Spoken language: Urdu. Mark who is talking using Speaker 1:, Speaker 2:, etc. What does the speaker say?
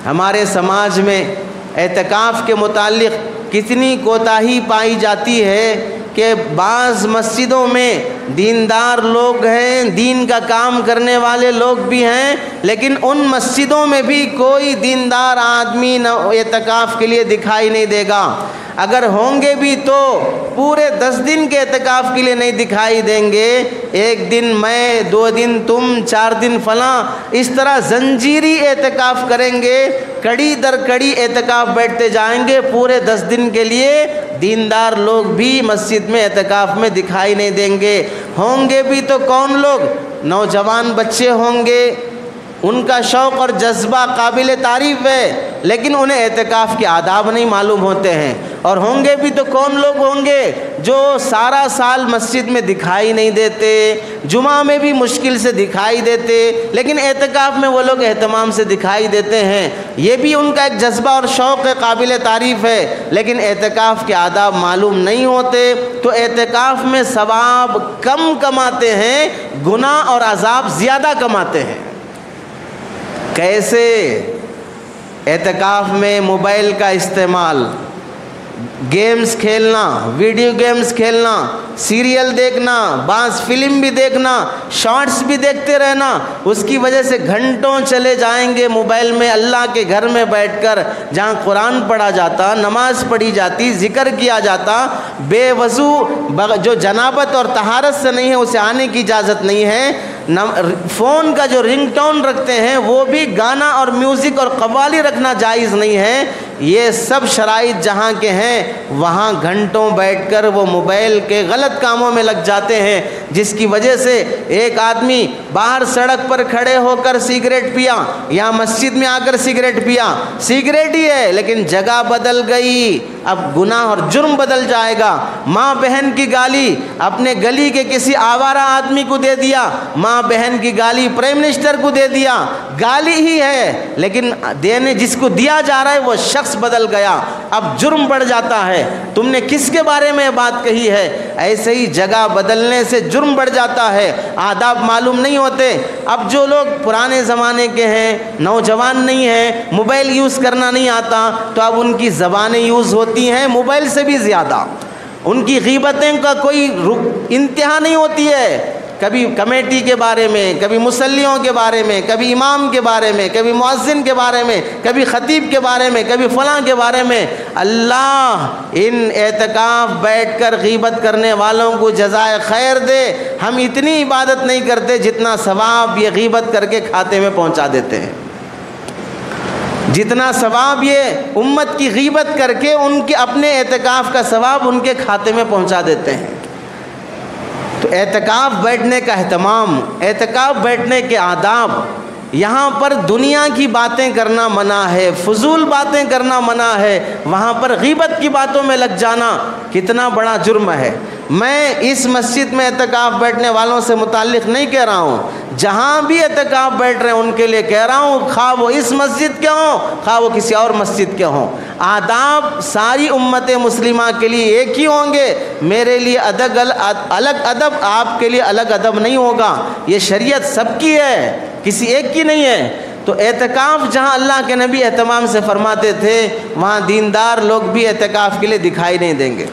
Speaker 1: ہمارے سماج میں اعتکاف کے متعلق کتنی کوتاہی پائی جاتی ہے کہ بعض مسجدوں میں دیندار لوگ ہیں، دین کا کام کرنے والے لوگ بھی ہیں، لیکن ان مسجدوں میں بھی کوئی دیندار آدمی نہ اعتکاف کے لیے دکھائی نہیں دے گا۔ اگر ہوں گے بھی تو پورے 10 دن کے اعتکاف کے لیے نہیں دکھائی دیں گے، 1 دن میں، 2 دن تم، 4 دن فلاں، اس طرح زنجیری اعتکاف کریں گے، کڑی در کڑی اعتکاف بیٹھتے جائیں گے، پورے 10 دن کے لیے دیندار لوگ بھی مسجد میں اعتکاف میں دکھائی نہیں دیں گے۔ ہوں گے بھی تو کون لوگ؟ نوجوان بچے ہوں گے، ان کا شوق اور جذبہ قابل تعریف ہے، لیکن انہیں اعتکاف کے آداب نہیں معلوم ہوتے ہیں۔ اور ہوں گے بھی تو کون لوگ ہوں گے جو سارا سال مسجد میں دکھائی نہیں دیتے، جمعہ میں بھی مشکل سے دکھائی دیتے، لیکن اعتکاف میں وہ لوگ اہتمام سے دکھائی دیتے ہیں۔ یہ بھی ان کا ایک جذبہ اور شوق قابل تعریف ہے، لیکن اعتکاف کے آداب معلوم نہیں ہوتے، تو اعتکاف میں ثواب کم کماتے ہیں، گناہ اور عذاب زیادہ کماتے ہیں۔ کیسے؟ اعتکاف میں موبائل کا استعمال، گیمز کھیلنا، ویڈیو گیمز کھیلنا، سیریل دیکھنا، بعض فلم بھی دیکھنا، شارٹس بھی دیکھتے رہنا، اس کی وجہ سے گھنٹوں چلے جائیں گے موبائل میں۔ اللہ کے گھر میں بیٹھ کر جہاں قرآن پڑھا جاتا، نماز پڑھی جاتی، ذکر کیا جاتا، بے وضو جو جنابت اور طہارت سے نہیں ہے اسے آنے کی اجازت نہیں ہے۔ فون کا جو رنگ ٹون رکھتے ہیں وہ بھی گانا اور میوزک اور قوالی رکھنا جائز نہیں ہے۔ یہ سب شرائط جہاں کے ہیں وہاں گھنٹوں بیٹھ کر وہ موبائل کے غلط کاموں میں لگ جاتے ہیں، جس کی وجہ سے ایک آدمی باہر سڑک پر کھڑے ہو کر سگریٹ پیا یا مسجد میں آ کر سگریٹ پیا، سگریٹ ہی ہے لیکن جگہ بدل گئی، اب گناہ اور جرم بدل جائے گا۔ ماں بہن کی گالی اپنے گلی کے کسی آوارہ آدمی کو دے دیا، ماں بہن کی گالی پرائم منسٹر کو دے دیا، گالی ہی ہے لیکن دینے جس کو دیا جا رہا ہے وہ شخص بدل گیا، اب جرم بڑھ جاتا ہے۔ تم نے کس کے بارے میں بات کہی ہے؟ ایسے ہی جگہ بدلنے سے جرم بڑھ جاتا ہے، آداب معلوم نہیں ہوتے۔ اب جو لوگ پرانے زمانے کے ہیں، نوجوان نہیں ہیں، موبائل یوز کرنا نہیں آتا، تو اب ان کی زبانیں یوز ہوتی ہیں موبائل سے بھی زیادہ، ان کی غیبتیں کا کوئی انتہا نہیں ہوتی ہے، کبھی کمیٹی کے بارے میں، کبھی مصلیوں کے بارے میں، کبھی امام کے بارے میں، کبھی مؤذن کے بارے میں، کبھی خطیب کے بارے میں، کبھی فلاں کے بارے میں۔ اللہ ان اعتکاف بیٹھ کر غیبت کرنے والوں کو جزائے خیر دے۔ ہم اتنی عبادت نہیں کرتے جتنا ثواب یہ غیبت کر کے کھاتے میں پہنچا دیتے ہیں، جتنا ثواب یہ امت کی غیبت کر کے ان کے اپنے اعتکاف کا ثواب ان کے کھاتے میں پہنچا دیتے ہیں۔ تو اعتکاف بیٹھنے کا اہتمام، اعتکاف بیٹھنے کے آداب، یہاں پر دنیا کی باتیں کرنا منع ہے، فضول باتیں کرنا منع ہے، وہاں پر غیبت کی باتوں میں لگ جانا کتنا بڑا جرم ہے۔ میں اس مسجد میں اعتکاف بیٹھنے والوں سے متعلق نہیں کہہ رہا ہوں، جہاں بھی اعتکاف بیٹھ رہے ہیں ان کے لیے کہہ رہا ہوں، خواہ وہ اس مسجد کے ہوں خواہ وہ کسی اور مسجد کے ہوں، آداب ساری امت مسلمہ کے لیے ایک ہی ہوں گے۔ میرے لیے الگ ادب، آپ کے لیے الگ ادب نہیں ہوگا، یہ شریعت سب کی ہے، کسی ایک کی نہیں ہے۔ تو اعتکاف جہاں اللہ کے نبی اہتمام سے فرماتے تھے وہاں دیندار لوگ بھی اعتکاف کے لیے دکھائی نہیں دیں گے۔